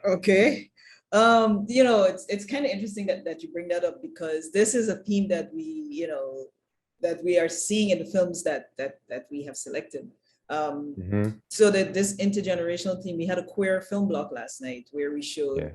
Okay. It's kind of interesting that you bring that up because this is a theme that that we are seeing in the films that we have selected. Um, Hmm. so that this intergenerational theme, we had a queer film block last night where we showed Yeah.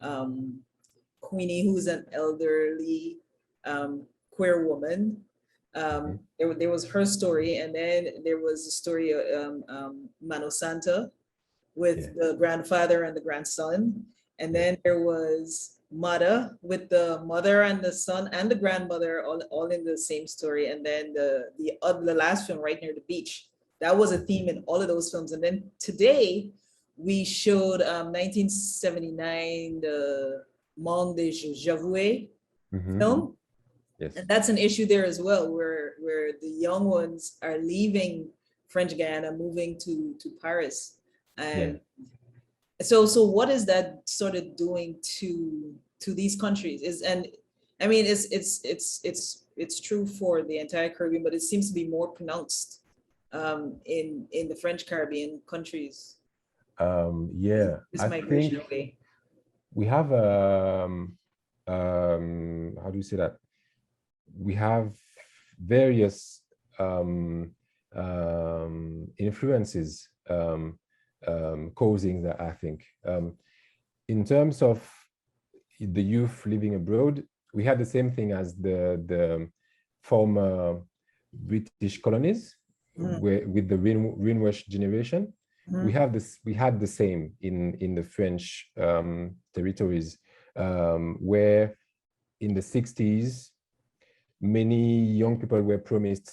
um, Queenie, who's an elderly queer woman. Hmm. There was her story, and then there was the story of Mano Santa Yeah. with the grandfather and the grandson. And Yeah. then there was Mada with the mother and the son and the grandmother all in the same story. And then the last film right near the beach. That was a theme in all of those films. And then today we showed 1979, the Monde des Javoués Hmm. film. And Yes. that's an issue there as well, where the young ones are leaving French Guiana, moving to Paris. Yeah. And so what is that sort of doing to these countries? And I mean it's true for the entire Caribbean, but it seems to be more pronounced in the French Caribbean countries, Yeah. this I migration think away. we have how do you say that? We have various influences causing that, I think. In terms of the youth living abroad, we had the same thing as the former British colonies, Mm, where with the Greenwash generation. We mhm, have this. We had the same in the French territories, where in the 60s, many young people were promised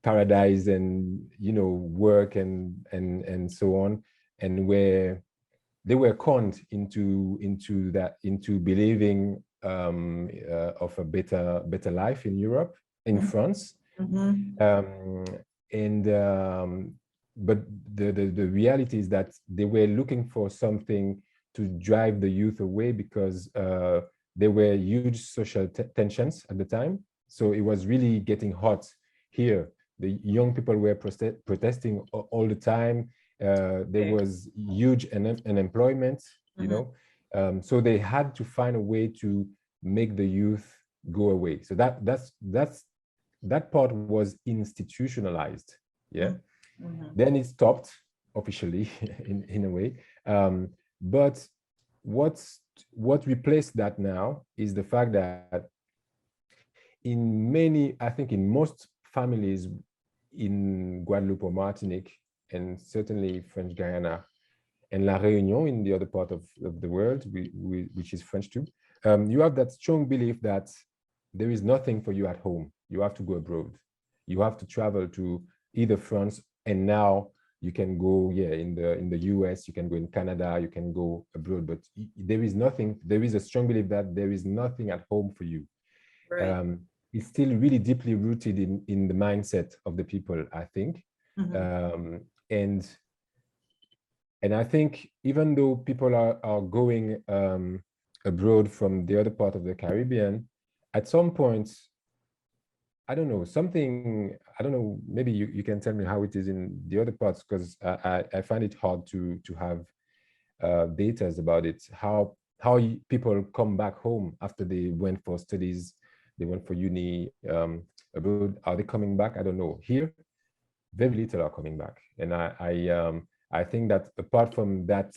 paradise and work and so on, and where they were conned into believing of a better life in Europe, in mhm, France, mhm, um, and but the reality is that they were looking for something to drive the youth away because there were huge social tensions at the time. So it was really getting hot here. The young people were protesting all the time. There okay, was huge unemployment, mhm, so they had to find a way to make the youth go away. So that part was institutionalized. Yeah. mhm, mhm, Then it stopped officially in a way. But what's what replaced that now is the fact that I think in most families in Guadeloupe or Martinique, and certainly French Guyana and La Réunion in the other part of the world, which is French too, you have that strong belief that there is nothing for you at home. You have to go abroad. You have to travel to either France, and now you can go, yeah, in the US, you can go in Canada, you can go abroad, but there is nothing. There is a strong belief that there is nothing at home for you. right. Um, it's still really deeply rooted in the mindset of the people, I think. Mhm, Um, and and I think even though people are going abroad from the other part of the Caribbean, at some point, I don't know, I don't know, maybe you can tell me how it is in the other parts, because I find it hard to have data about it, how people come back home after they went for studies, they went for uni abroad. Are they coming back? I don't know. Here, very little are coming back, and I think that apart from that,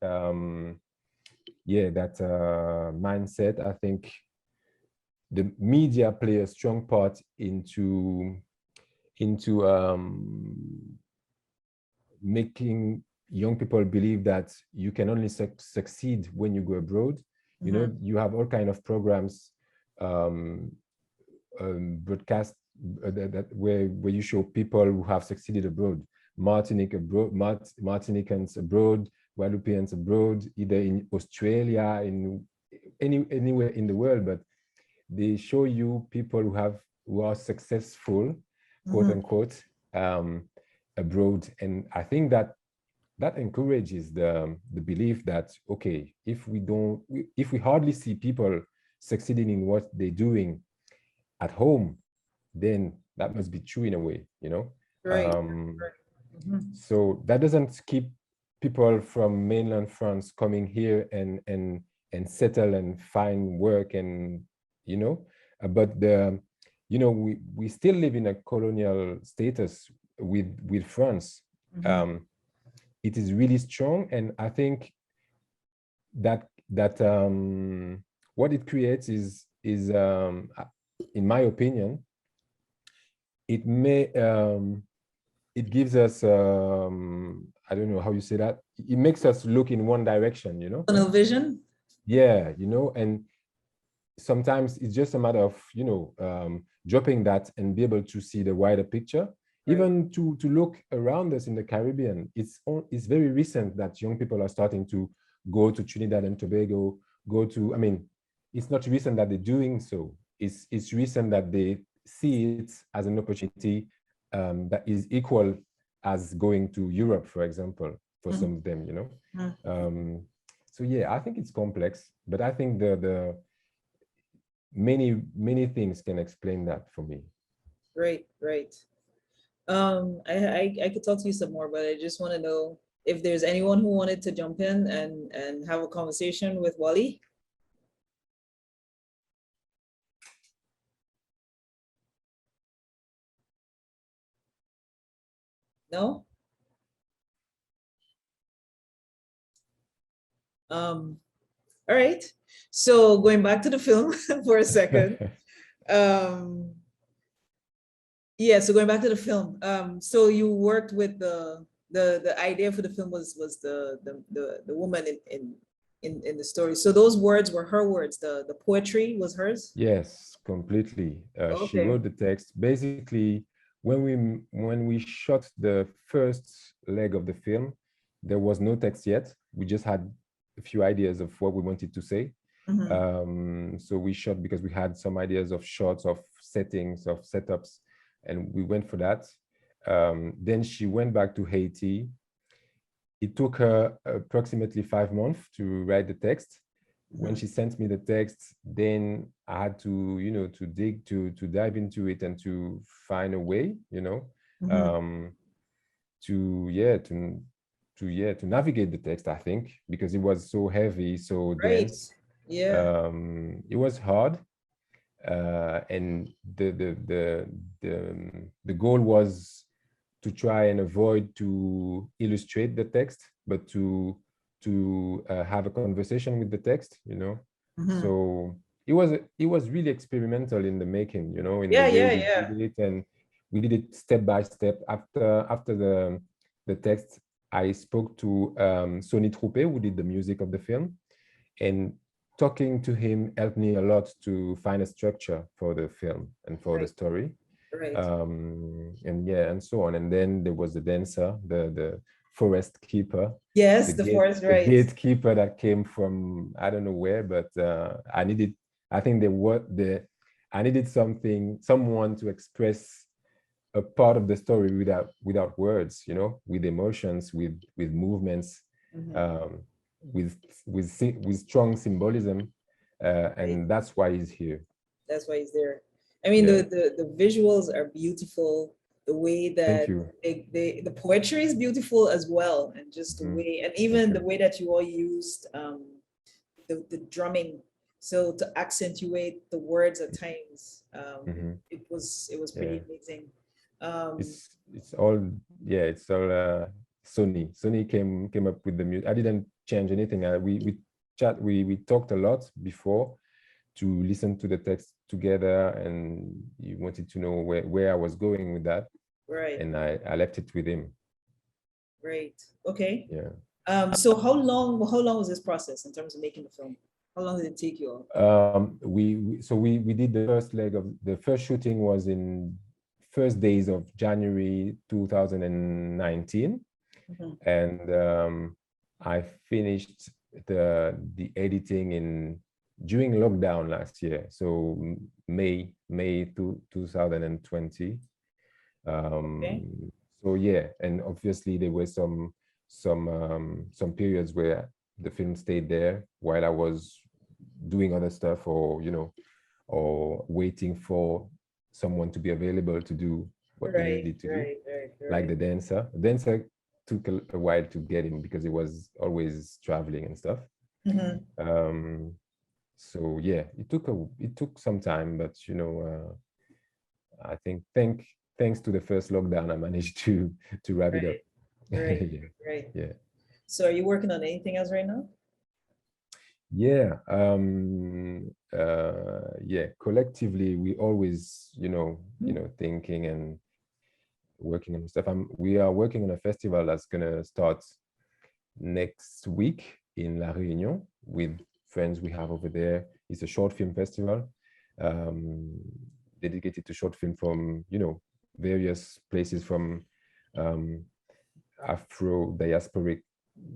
um, yeah, that mindset, I think the media play a strong part into making young people believe that you can only succeed when you go abroad. mhm, You have all kind of programs, um, broadcast, that where you show people who have succeeded abroad, Martinicans abroad, Guadeloupeans abroad, either in Australia, in anywhere in the world, but they show you people who are successful, quote mhm, unquote, um, abroad. And I think that encourages the belief that, okay, if we hardly see people succeeding in what they're doing at home, then that must be true in a way. right. Um, Right. Mhm, so that doesn't keep people from mainland France coming here and settle and find work, and you know, but the you know, we still live in a colonial status with France. Mhm. It is really strong, and I think that what it creates is in my opinion, it may it gives us I don't know how you say that, it makes us look in one direction, you know. Tunnel vision. Yeah, you know, and sometimes it's just a matter of, you know, dropping that and be able to see the wider picture, Right. even to look around us in the Caribbean. It's very recent that young people are starting to go to Trinidad and Tobago, go to, I mean, it's not recent that they're doing so. It's recent that they see it as an opportunity that is equal as going to Europe, for example, for Mhm. some of them, you know. Mhm. So yeah, I think it's complex, but I think the many things can explain that for me. Right, right. I could talk to you some more, but I just want to know if there's anyone who wanted to jump in and have a conversation with Wally. No? Um, all right. So going back to the film for a second. Um, yeah, so going back to the film. So you worked with the idea for the film was the woman in the story. So those words were her words. The poetry was hers. Yes, completely. She Okay. wrote the text. Basically, when we shot the first leg of the film, there was no text yet. We just had a few ideas of what we wanted to say. Mhm. So we shot because we had some ideas of shots, of settings, of setups, and we went for that. Then she went back to Haiti. It took her approximately 5 months to write the text. When Mhm. she sent me the text, then I had to, you know, to dig, to dive into it and to find a way, you know, Mhm. um, to yeah, to navigate the text, I think, because it was so heavy, so Right. dense. Yeah. It was hard, and the goal was to try and avoid to illustrate the text, but to have a conversation with the text, you know. Mhm. So it was really experimental in the making, you know, in the Yeah, way yeah, we yeah. did it, and we did it step by step. After the text, I spoke to Sonny Troupé, who did the music of the film, and talking to him helped me a lot to find a structure for the film and for the Right, story. right. And yeah, and so on. And then there was the dancer, the forest keeper, Yes, the forest, the right. gatekeeper that came from I don't know where, but I think I needed someone to express a part of the story without words, you know, with emotions, with movements, Mhm. um, with with strong symbolism, Right. and that's why he's here. That's why he's there. I mean, Yeah, the visuals are beautiful. The way thank that you. the poetry is beautiful as well, and just the Mhm. way, and Thank even the you. way that you all used the drumming, so to accentuate the words at times. Mhm. It was Yeah, pretty amazing. Um, it's all, yeah, it's all Sony came up with the music. I didn't change anything. We talked a lot before to listen to the text together, and he wanted to know where I was going with that, right, and I left it with him. right. Okay. Yeah. So how long was this process in terms of making the film? How long did it take you all? We did the first leg of the first shooting was in first days of January 2019, Mhm. and I finished the editing in during lockdown last year, so May 2020. Okay. So yeah, and obviously there were some periods where the film stayed there while I was doing other stuff, or you know, or waiting for someone to be available to do what we Right, needed to do, right, right, like right. the dancer. took a while to get him because he was always traveling and stuff. Mhm. So yeah, it took some time, but you know, I think thanks to the first lockdown, I managed to wrap it up. Right, right, Yeah, right. yeah, So are you working on anything else right now? yeah. Yeah. Collectively, we always, thinking and working on stuff. We are working on a festival that's gonna start next week in La Réunion with friends we have over there. It's a short film festival um, dedicated to short film from, various places from um, Afro diasporic,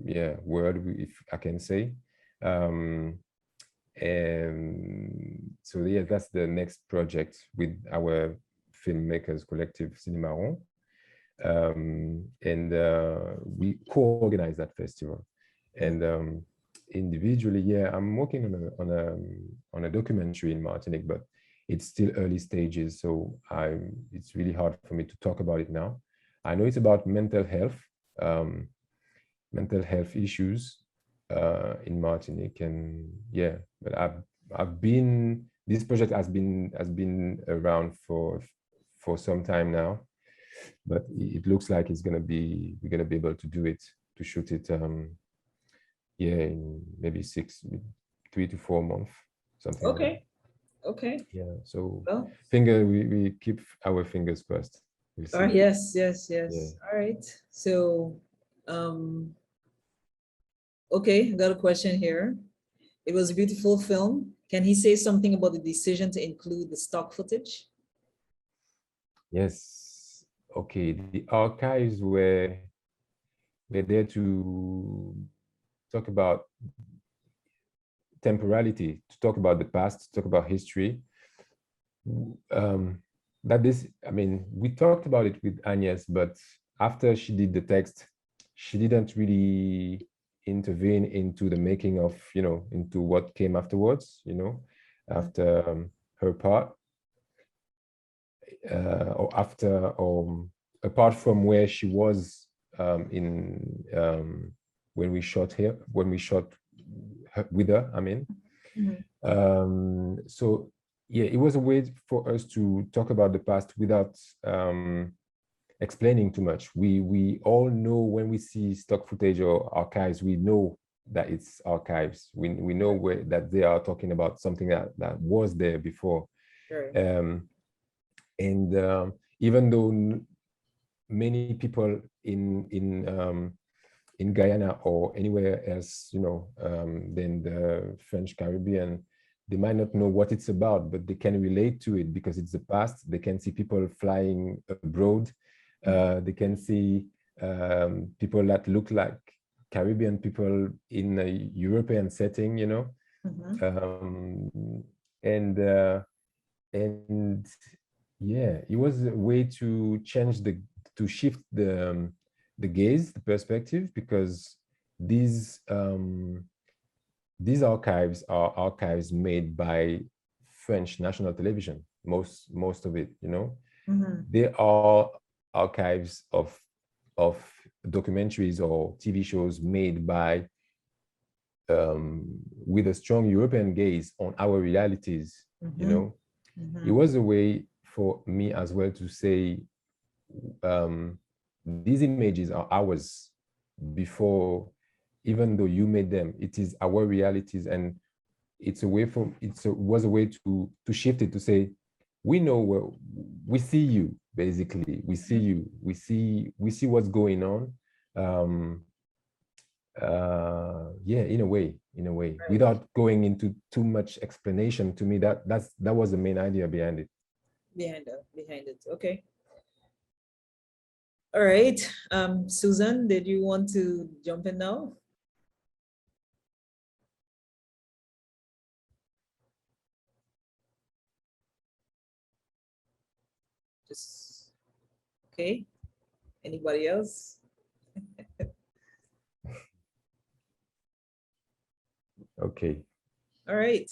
yeah, world, if I can say. Um, and so yeah, that's the next project with our filmmakers collective Cinema. And we co-organize that festival. And individually, yeah, I'm working on a documentary in Martinique, but it's still early stages, so it's really hard for me to talk about it now. I know it's about um, mental health issues in Martinique, and yeah, but I've been this project has been around for some time now, but it looks like we're gonna be able to do it, to shoot it yeah, in maybe 3 to 4 months, something like that. Okay, okay. Yeah, so Well, we keep our fingers crossed. We'll see. yes, yes, Yeah. yes. All right. So, um, okay, I got a question here. It was a beautiful film. Can he say something about the decision to include the stock footage? Yes. Okay, the archives were there to talk about temporality, to talk about the past, to talk about history. um I mean, we talked about it with Agnes, but after she did the text, she didn't really intervene into the making of, into what came afterwards, after her part, or after, apart from where she was in when we shot her, with her, I mean. Mhm. So yeah, it was a way for us to talk about the past without explaining too much. We all know when we see stock footage or archives, we know that it's archives. We know that they are talking about something that was there before. Right. Um, and even though many people in Guyana or anywhere else, than the French Caribbean, they might not know what it's about, but they can relate to it because it's the past. They can see people flying abroad. They can see people that look like Caribbean people in a European setting, Mhm. um, and and yeah, it was a way to shift the gaze, the perspective, because these um, these archives are archives made by French national television. Most of it, Mhm. they are archives of documentaries or TV shows made by with a strong European gaze on our realities. Mhm. It Mhm. was a way for me as well to say, um, these images are ours before, even though you made them, it is our realities. And was a way to shift it, to say, we know where we see you, basically. We see you, we see what's going on. um yeah, in a way, Right. without going into too much explanation. To me, that was the main idea behind it. Behind it. Okay. All right. Susan, did you want to jump in now? Just okay. Anybody else? Okay. All right.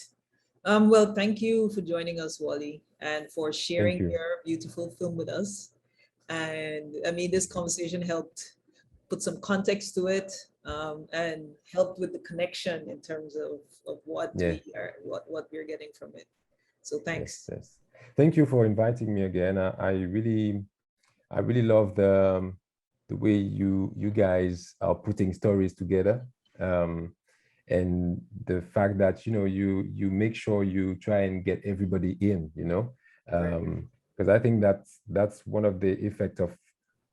Well, thank you for joining us, Wally, and for Thank sharing you. your beautiful film with us. And I mean, this conversation helped. put some context to it, and helped with the connection in terms of what Yeah. what we're getting from it. So Yes, thanks. yes. Thank you for inviting me again. I really love the way you guys are putting stories together, and the fact that you make sure you try and get everybody in, Right. because I think that's one of the effect of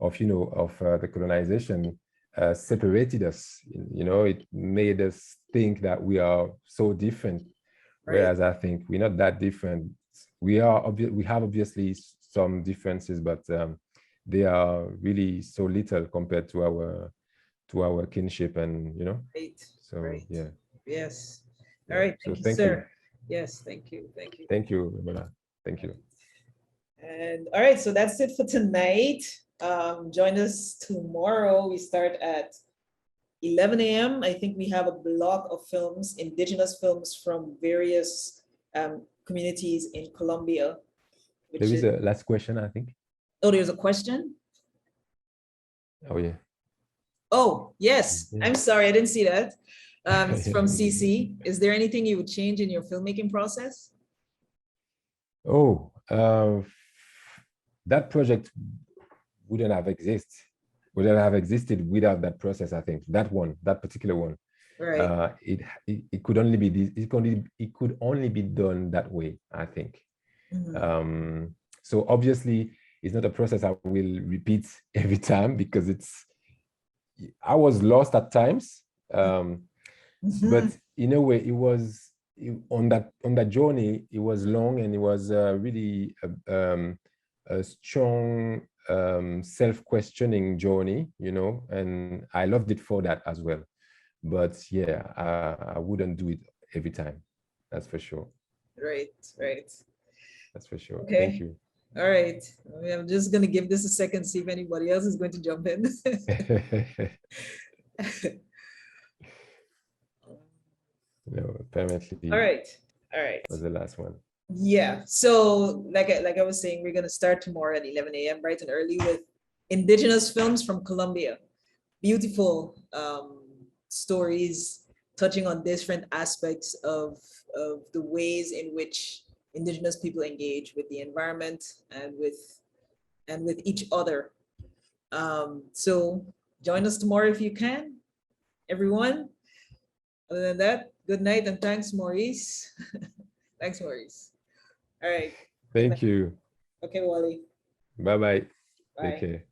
the colonization, separated us. It made us think that we are so different, Right. whereas I think we're not that different. We have obviously some differences, but they are really so little compared to our kinship, and Right. so Right. yeah. Yes. All Yeah, right. so Thank you, thank you. sir. Yes. Thank you. Thank you. Thank you, Roberta. Thank you. And all right, so that's it for tonight. Join us tomorrow. We start at 11 a.m. I think we have a block of films, indigenous films from various communities in Colombia, There which is is, a last question, I think. oh, there's a question. Oh yeah. Oh, yes. Yeah. I'm sorry, I didn't see that. It's from CC. Is there anything you would change in your filmmaking process? Oh, that project wouldn't have existed without that process. I think that particular one, Right. it could only be it could only be done that way, I think. Mhm. So obviously, it's not a process I will repeat every time, because I was lost at times. But Mhm. in a way, on that journey, it was long, and it was really a strong self-questioning journey, and I loved it for that as well. But yeah, I wouldn't do it every time. That's for sure. Right, right. That's for sure. Thank Okay. you. All right. I'm just going to give this a second, see if anybody else is going to jump in. No, apparently All right. All right. was the last one. Yeah. So, like I was saying, we're going to start tomorrow at 11 a.m. bright and early with indigenous films from Colombia. Beautiful stories touching on different aspects of the ways in which indigenous people engage with the environment and with each other. So join us tomorrow if you can, everyone. Other than that, good night and thanks, Maurice. Thanks, Maurice. All right. Good night. Thank you. Okay, Wally. Bye bye. Take Bye. care.